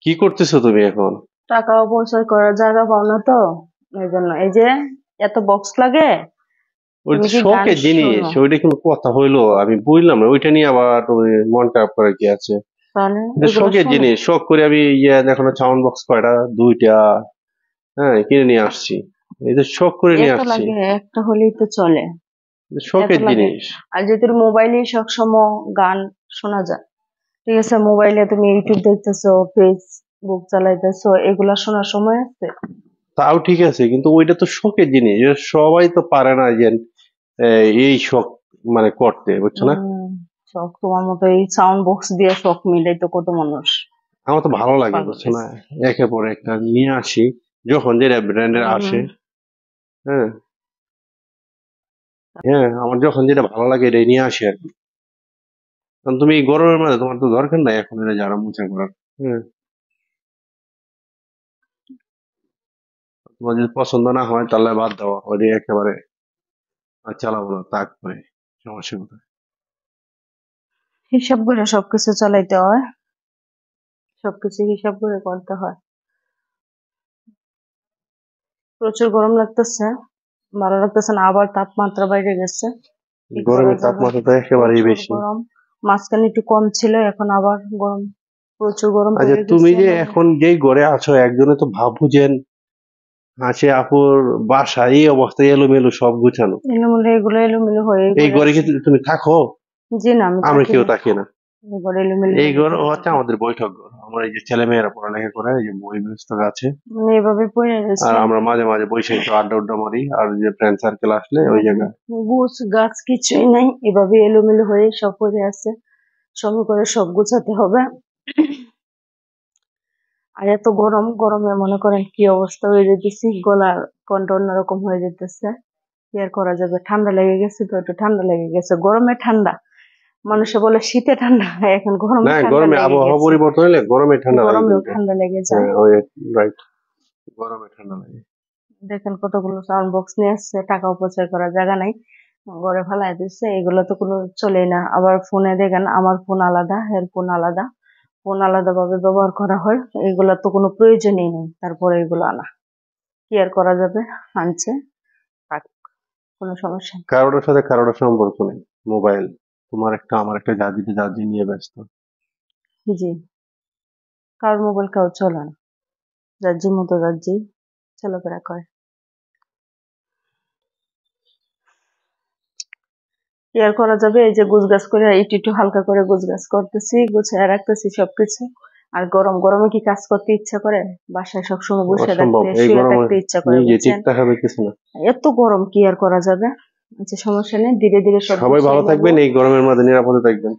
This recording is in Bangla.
কি করতেছো তুমি এখন? টাকা অপচয় করার জায়গা পাও না তো, এই জন্য। এই যে এত বক্স লাগে। ওই তুমি তো কি গান শখের জিনিস, শোনো? ওইটা কিন্তু কথা হইলো, আমি বুঝলাম না ওইটা নিয়ে আবার তুমি মন খারাপ করে কি আছে? তাহলে এটা এগুলো শখের শোনো? জিনিস, শখ করে আমি দেখো না, সাউন্ড বক্স কয়টা, দুইটা, হ্যাঁ কিনে নিয়ে আসছি। এই যে শখ করে নিয়ে এত আসছি। লাগে? একটা হলেই তো চলে। এটা এত শখের লাগে? জিনিস। আর যদি তোর মোবাইলে সবসময় গান শোনা যায়, ঠিক আছে, মোবাইলে তুমি ইউটিউব দেখতেছো, ফেসবুক চালাইতেছো, এগুলা শোনার সময় আছে? তাও ঠিক আছে, কিন্তু ওইটা তো শখের জিনিস, এটা সবাই তো পারে না যে এই শখ মানে করতে, বুঝছো না? হম। শখ তোমার মতো এই সাউন্ড বক্স দিয়ে শখ মিলাই তো কত মানুষ আমার তো ভালো লাগে, পাগল বুঝছো না? হয়েছে। একের পর একটা নিয়ে আসি, যখন যেটা ব্র্যান্ডের আসে। হম। হ্যাঁ, হ্যাঁ, আমার যখন যেটা ভালো লাগে এটাই নিয়ে আসি আর কি। কারণ তুমি এই গরমের মধ্যে তোমার তো দরকার নাই এখন এটা যারা মোছা করার। হ্যাঁ, তোমার যদি পছন্দ না হয় তাহলে বাদ দাও, ওই একেবারে আর চালাবো না, তাক করে। সমস্যা কোথায়? হিসাব করে সবকিছু চালাইতে হয়, সবকিছু হিসাব করে করতে হয়। প্রচুর গরম লাগতেছে, ভালো লাগতেছে না, আবার তাপমাত্রা বাইরে গেছে। কি করা গরমের যাবে? তাপমাত্রা তো একেবারেই প্রচুর বেশি। গরম। মাঝখানে একটু কম ছিল, এখন আবার গরম, প্রচুর গরম আচ্ছা, পড়ে তুমি গেছে যে এভাবে। এখন যেই ঘরে আছো একজনে তো ভাবু যে হাসে আপুর বাসা এই অবস্থায় এলোমেলো সব গুছানো, এলোমেলো, এগুলো এলোমেলো হয়ে এই পড়ে ঘরে কি আছে। তুমি থাকো? জি না, আমি আমরা থাকি কেউ না। থাকি না। এগুলো এলোমেলো এই হয়ে ঘর পড়ে হচ্ছে থাকে। আমাদের বৈঠক ঘর, আমার এই যে ছেলে মেয়েরা পড়ালেখা করে, এই যে বই পুস্তক আছে। মানে এভাবে পড়ে আর রয়েছে। আমরা মাঝে মাঝে বসে একটু আড্ডা উড্ডা মারি, আর যে ফ্রেন্ড সার্কেল আসলে ওই মানে জায়গায়। গোছ গাছ কিছুই নাই, এভাবে এলোমেলো হয়ে সব পড়ে আছে। সময় করে সব গুছাতে হবে। আর এত গরম, গরমে মনে করেন কি অবস্থা হয়ে যেতেছি, গলার কণ্ঠ অন্যরকম হয়ে যেতেছে। কি আর করা যাবে, ঠান্ডা লেগে গেছে তো, একটু ঠান্ডা লেগে গেছে, গরমে ঠান্ডা। মানুষে বলে শীতে ঠান্ডা, এখন না, গরমে ঠান্ডা গরমে লেগে আবহাওয়া গেছে। পরিবর্তন হলে গরমে ঠান্ডা লাগে গরমেও কিন্তু। ঠান্ডা লেগে যায়। হ্যাঁ ওই, রাইট, গরমে ঠান্ডা লাগে। দেখেন কতগুলো সাউন্ড বক্স নিয়ে আসছে, টাকা অপচয় করার জায়গা নাই, ঘরে ফেলাই দিচ্ছে। এগুলো তো কোনো চলেই না। আবার ফোনে দেখেন, আমার ফোন আলাদা, এর ফোন আলাদা, ফোন আলাদা ভাবে ব্যবহার করা হয়। এগুলা তো কোনো প্রয়োজনই নেই, তারপরে এগুলো আনা। কি আর করা যাবে, আনছে, থাক, কোনো সমস্যা নেই। কারোর সাথে কারোর সম্পর্ক নেই। মোবাইল তোমার একটা, আমার একটা, জাজিতে জাজি নিয়ে ব্যস্ত। জি। কার মোবাইল কাউ চলে না, যার জি মতো যার জি চলাফেরা করে। কি আর করা যাবে, এই যে গুছগাছ করে একটু একটু হালকা করে গুছগাছ করতেছি, গুছায় রাখতেছি সবকিছু। আর গরম, গরমে কি কাজ করতে ইচ্ছা করে? বাসায় সবসময় বসে অসম্ভব থাকতে, এই শুয়ে গরমে, থাকতে ইচ্ছা করে, নিজে ঠিক বুঝছেন? থাকা যাইতেছে না। এত গরম, কি আর করা যাবে? আচ্ছা, সমস্যা নেই, ধীরে ধীরে সব সবাই গুছিয়ে ভালো নেব। থাকবেন, এই গরমের মধ্যে নিরাপদে থাকবেন।